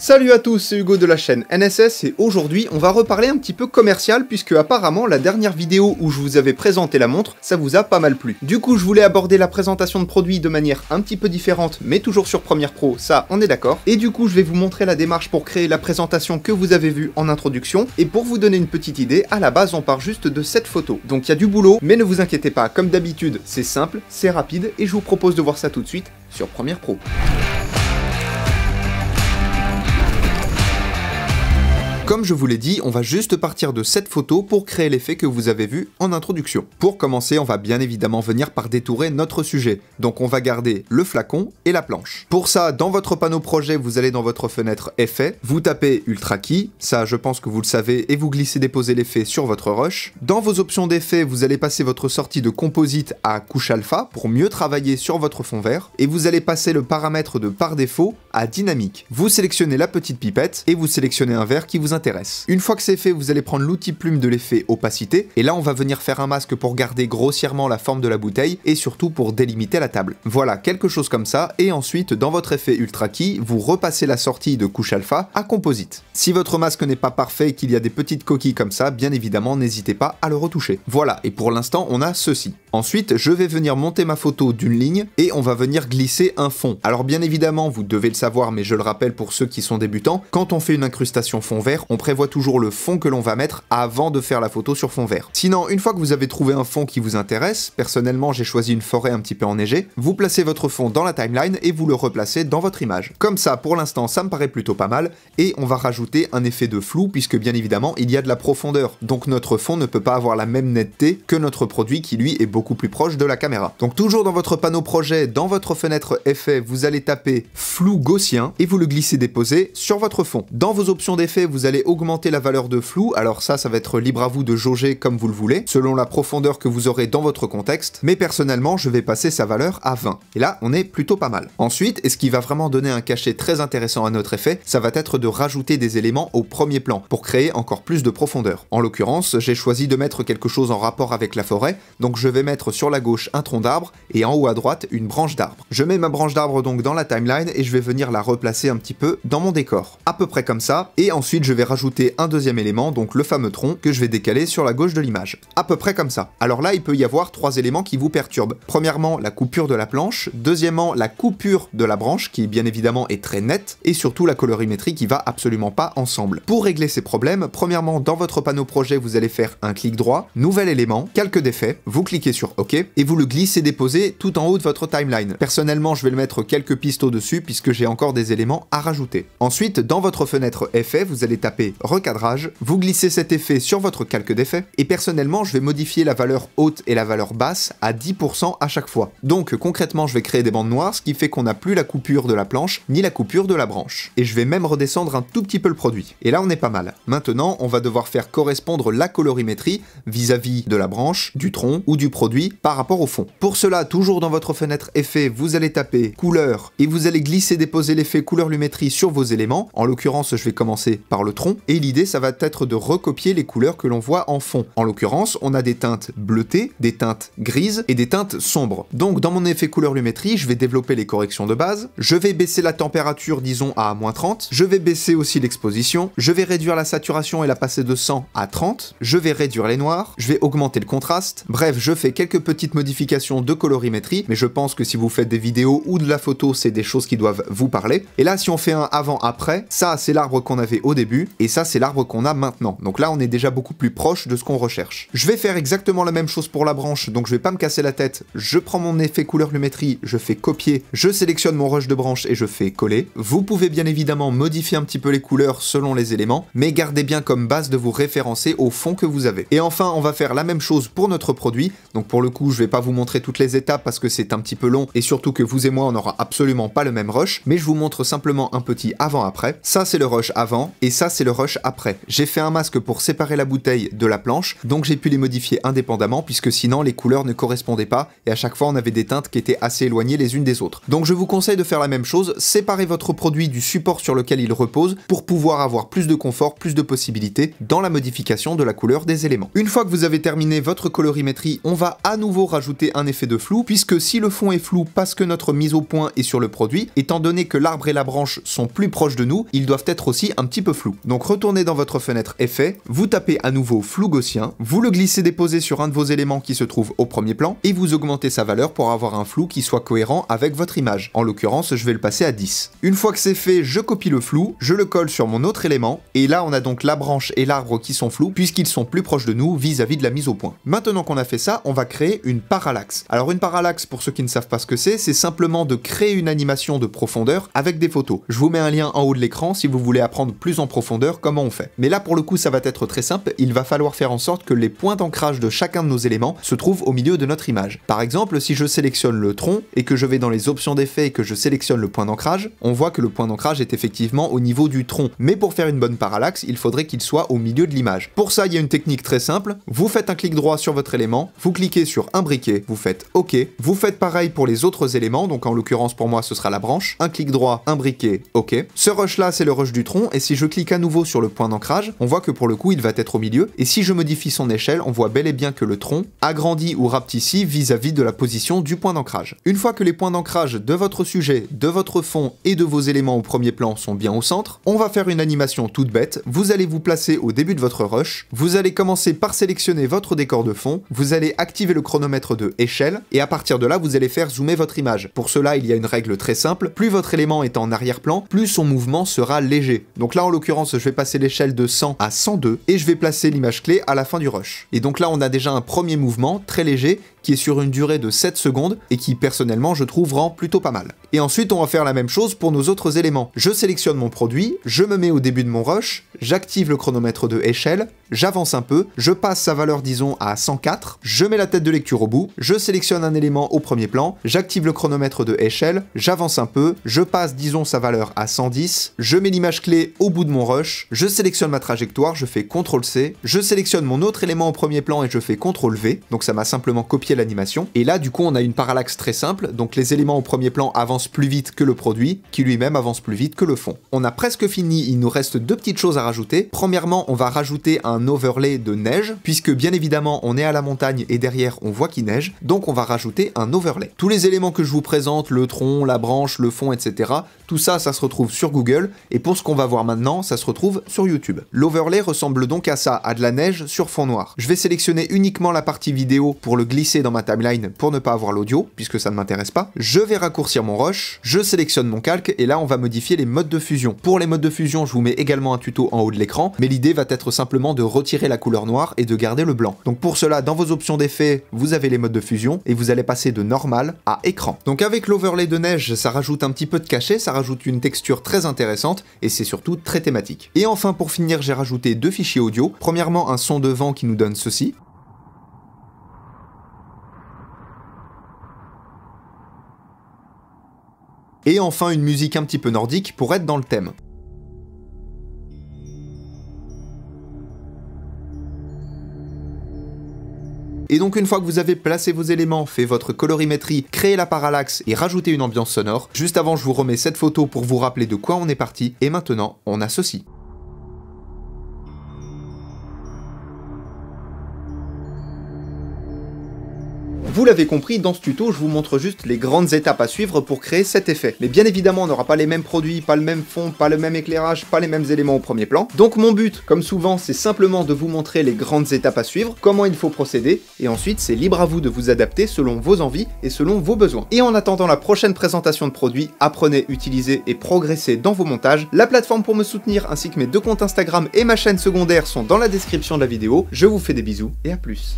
Salut à tous, c'est Hugo de la chaîne NSS et aujourd'hui on va reparler un petit peu commercial puisque apparemment la dernière vidéo où je vous avais présenté la montre, ça vous a pas mal plu. Du coup je voulais aborder la présentation de produits de manière un petit peu différente mais toujours sur Premiere Pro, ça on est d'accord. Et du coup je vais vous montrer la démarche pour créer la présentation que vous avez vue en introduction et pour vous donner une petite idée, à la base on part juste de cette photo. Donc il y a du boulot mais ne vous inquiétez pas, comme d'habitude c'est simple, c'est rapide et je vous propose de voir ça tout de suite sur Premiere Pro. Comme je vous l'ai dit, on va juste partir de cette photo pour créer l'effet que vous avez vu en introduction. Pour commencer, on va bien évidemment venir par détourer notre sujet. Donc on va garder le flacon et la planche. Pour ça, dans votre panneau projet, vous allez dans votre fenêtre Effet, vous tapez Ultra Key, ça je pense que vous le savez, et vous glissez déposer l'effet sur votre rush. Dans vos options d'effet, vous allez passer votre sortie de composite à couche alpha pour mieux travailler sur votre fond vert. Et vous allez passer le paramètre de par défaut à dynamique. Vous sélectionnez la petite pipette et vous sélectionnez un vert qui vous intéresse. Une fois que c'est fait, vous allez prendre l'outil plume de l'effet opacité, et là on va venir faire un masque pour garder grossièrement la forme de la bouteille, et surtout pour délimiter la table. Voilà, quelque chose comme ça, et ensuite dans votre effet Ultra Key, vous repassez la sortie de couche alpha à composite. Si votre masque n'est pas parfait et qu'il y a des petites coquilles comme ça, bien évidemment n'hésitez pas à le retoucher. Voilà, et pour l'instant on a ceci. Ensuite, je vais venir monter ma photo d'une ligne, et on va venir glisser un fond. Alors bien évidemment, vous devez le savoir, mais je le rappelle pour ceux qui sont débutants, quand on fait une incrustation fond vert, on prévoit toujours le fond que l'on va mettre avant de faire la photo sur fond vert. Sinon, une fois que vous avez trouvé un fond qui vous intéresse, personnellement j'ai choisi une forêt un petit peu enneigée, vous placez votre fond dans la timeline et vous le replacez dans votre image. Comme ça, pour l'instant, ça me paraît plutôt pas mal, et on va rajouter un effet de flou, puisque bien évidemment, il y a de la profondeur, donc notre fond ne peut pas avoir la même netteté que notre produit qui lui est beaucoup plus proche de la caméra. Donc toujours dans votre panneau projet, dans votre fenêtre effet, vous allez taper flou gaussien, et vous le glissez déposer sur votre fond. Dans vos options d'effet, vous allez augmenter la valeur de flou, alors ça va être libre à vous de jauger comme vous le voulez, selon la profondeur que vous aurez dans votre contexte, mais personnellement je vais passer sa valeur à 20. Et là on est plutôt pas mal. Ensuite, et ce qui va vraiment donner un cachet très intéressant à notre effet, ça va être de rajouter des éléments au premier plan, pour créer encore plus de profondeur. En l'occurrence, j'ai choisi de mettre quelque chose en rapport avec la forêt, donc je vais mettre sur la gauche un tronc d'arbre, et en haut à droite une branche d'arbre. Je mets ma branche d'arbre donc dans la timeline, et je vais venir la replacer un petit peu dans mon décor. À peu près comme ça, et ensuite je vais rajouter un deuxième élément, donc le fameux tronc, que je vais décaler sur la gauche de l'image. À peu près comme ça. Alors là, il peut y avoir trois éléments qui vous perturbent. Premièrement, la coupure de la planche. Deuxièmement, la coupure de la branche, qui bien évidemment est très nette. Et surtout, la colorimétrie qui va absolument pas ensemble. Pour régler ces problèmes, premièrement, dans votre panneau projet, vous allez faire un clic droit, nouvel élément, calque d'effet, vous cliquez sur OK, et vous le glissez déposer tout en haut de votre timeline. Personnellement, je vais le mettre quelques pistes au-dessus, puisque j'ai encore des éléments à rajouter. Ensuite, dans votre fenêtre effet, vous allez taper recadrage, vous glissez cet effet sur votre calque d'effet, et personnellement je vais modifier la valeur haute et la valeur basse à 10% à chaque fois. Donc concrètement je vais créer des bandes noires, ce qui fait qu'on n'a plus la coupure de la planche, ni la coupure de la branche. Et je vais même redescendre un tout petit peu le produit. Et là on est pas mal. Maintenant on va devoir faire correspondre la colorimétrie vis-à-vis de la branche, du tronc ou du produit par rapport au fond. Pour cela, toujours dans votre fenêtre effet, vous allez taper couleur, et vous allez glisser déposer l'effet couleur lumétrie sur vos éléments. En l'occurrence je vais commencer par le tronc, et l'idée ça va être de recopier les couleurs que l'on voit en fond. En l'occurrence, on a des teintes bleutées, des teintes grises et des teintes sombres. Donc dans mon effet couleur lumétrie, je vais développer les corrections de base, je vais baisser la température disons à -30, je vais baisser aussi l'exposition, je vais réduire la saturation et la passer de 100 à 30, je vais réduire les noirs, je vais augmenter le contraste, bref, je fais quelques petites modifications de colorimétrie, mais je pense que si vous faites des vidéos ou de la photo, c'est des choses qui doivent vous parler. Et là, si on fait un avant-après, ça c'est l'arbre qu'on avait au début, et ça c'est l'arbre qu'on a maintenant. Donc là on est déjà beaucoup plus proche de ce qu'on recherche. Je vais faire exactement la même chose pour la branche, donc je vais pas me casser la tête, je prends mon effet couleur lumétrie, je fais copier, je sélectionne mon rush de branche et je fais coller. Vous pouvez bien évidemment modifier un petit peu les couleurs selon les éléments, mais gardez bien comme base de vous référencer au fond que vous avez. Et enfin on va faire la même chose pour notre produit, donc pour le coup je vais pas vous montrer toutes les étapes parce que c'est un petit peu long, et surtout que vous et moi on n'aura absolument pas le même rush, mais je vous montre simplement un petit avant-après. Ça c'est le rush avant, et ça c'est c'est le rush après. J'ai fait un masque pour séparer la bouteille de la planche, donc j'ai pu les modifier indépendamment puisque sinon les couleurs ne correspondaient pas et à chaque fois on avait des teintes qui étaient assez éloignées les unes des autres. Donc je vous conseille de faire la même chose, séparer votre produit du support sur lequel il repose pour pouvoir avoir plus de confort, plus de possibilités dans la modification de la couleur des éléments. Une fois que vous avez terminé votre colorimétrie, on va à nouveau rajouter un effet de flou puisque si le fond est flou parce que notre mise au point est sur le produit, étant donné que l'arbre et la branche sont plus proches de nous, ils doivent être aussi un petit peu flous. Donc retournez dans votre fenêtre effet, vous tapez à nouveau flou gaussien, vous le glissez déposé sur un de vos éléments qui se trouve au premier plan et vous augmentez sa valeur pour avoir un flou qui soit cohérent avec votre image. En l'occurrence, je vais le passer à 10. Une fois que c'est fait, je copie le flou, je le colle sur mon autre élément et là on a donc la branche et l'arbre qui sont flous puisqu'ils sont plus proches de nous vis-à-vis de la mise au point. Maintenant qu'on a fait ça, on va créer une parallaxe. Alors une parallaxe, pour ceux qui ne savent pas ce que c'est simplement de créer une animation de profondeur avec des photos. Je vous mets un lien en haut de l'écran si vous voulez apprendre plus en profondeur comment on fait. Mais là pour le coup ça va être très simple, il va falloir faire en sorte que les points d'ancrage de chacun de nos éléments se trouvent au milieu de notre image. Par exemple, si je sélectionne le tronc et que je vais dans les options d'effet et que je sélectionne le point d'ancrage, on voit que le point d'ancrage est effectivement au niveau du tronc. Mais pour faire une bonne parallaxe, il faudrait qu'il soit au milieu de l'image. Pour ça, il y a une technique très simple. Vous faites un clic droit sur votre élément, vous cliquez sur imbriquer, vous faites OK. Vous faites pareil pour les autres éléments, donc en l'occurrence pour moi ce sera la branche. Un clic droit, imbriquer, OK. Ce rush là, c'est le rush du tronc et si je clique à nouveau sur le point d'ancrage, on voit que pour le coup, il va être au milieu et si je modifie son échelle, on voit bel et bien que le tronc agrandit ou rapetissit vis-à-vis de la position du point d'ancrage. Une fois que les points d'ancrage de votre sujet, de votre fond et de vos éléments au premier plan sont bien au centre, on va faire une animation toute bête. Vous allez vous placer au début de votre rush, vous allez commencer par sélectionner votre décor de fond, vous allez activer le chronomètre de échelle et à partir de là, vous allez faire zoomer votre image. Pour cela, il y a une règle très simple, plus votre élément est en arrière-plan, plus son mouvement sera léger. Donc là, en l'occurrence, je vais passer l'échelle de 100 à 102 et je vais placer l'image clé à la fin du rush. Et donc là, on a déjà un premier mouvement très léger qui est sur une durée de 7 secondes et qui personnellement je trouve rend plutôt pas mal. Et ensuite on va faire la même chose pour nos autres éléments. Je sélectionne mon produit, je me mets au début de mon rush, j'active le chronomètre de échelle, j'avance un peu, je passe sa valeur disons à 104, je mets la tête de lecture au bout, je sélectionne un élément au premier plan, j'active le chronomètre de échelle, j'avance un peu, je passe disons sa valeur à 110, je mets l'image clé au bout de mon rush, je sélectionne ma trajectoire, je fais CTRL-C, je sélectionne mon autre élément au premier plan et je fais CTRL-V, donc ça m'a simplement copié l'animation. Et là, du coup, on a une parallaxe très simple, donc les éléments au premier plan avancent plus vite que le produit, qui lui-même avance plus vite que le fond. On a presque fini, il nous reste deux petites choses à rajouter. Premièrement, on va rajouter un overlay de neige, puisque bien évidemment, on est à la montagne et derrière, on voit qu'il neige, donc on va rajouter un overlay. Tous les éléments que je vous présente, le tronc, la branche, le fond, etc., tout ça, ça se retrouve sur Google, et pour ce qu'on va voir maintenant, ça se retrouve sur YouTube. L'overlay ressemble donc à ça, à de la neige sur fond noir. Je vais sélectionner uniquement la partie vidéo pour le glisser dans ma timeline pour ne pas avoir l'audio, puisque ça ne m'intéresse pas. Je vais raccourcir mon rush, je sélectionne mon calque, et là on va modifier les modes de fusion. Pour les modes de fusion, je vous mets également un tuto en haut de l'écran, mais l'idée va être simplement de retirer la couleur noire et de garder le blanc. Donc pour cela, dans vos options d'effet, vous avez les modes de fusion, et vous allez passer de normal à écran. Donc avec l'overlay de neige, ça rajoute un petit peu de cachet, ça rajoute une texture très intéressante, et c'est surtout très thématique. Et enfin pour finir, j'ai rajouté deux fichiers audio. Premièrement, un son de vent qui nous donne ceci. Et enfin une musique un petit peu nordique pour être dans le thème. Et donc une fois que vous avez placé vos éléments, fait votre colorimétrie, créé la parallaxe et rajouté une ambiance sonore, juste avant je vous remets cette photo pour vous rappeler de quoi on est parti, et maintenant on a ceci. Vous l'avez compris, dans ce tuto, je vous montre juste les grandes étapes à suivre pour créer cet effet. Mais bien évidemment, on n'aura pas les mêmes produits, pas le même fond, pas le même éclairage, pas les mêmes éléments au premier plan. Donc mon but, comme souvent, c'est simplement de vous montrer les grandes étapes à suivre, comment il faut procéder, et ensuite c'est libre à vous de vous adapter selon vos envies et selon vos besoins. Et en attendant la prochaine présentation de produits, apprenez, utilisez et progressez dans vos montages. La plateforme pour me soutenir ainsi que mes deux comptes Instagram et ma chaîne secondaire sont dans la description de la vidéo. Je vous fais des bisous et à plus.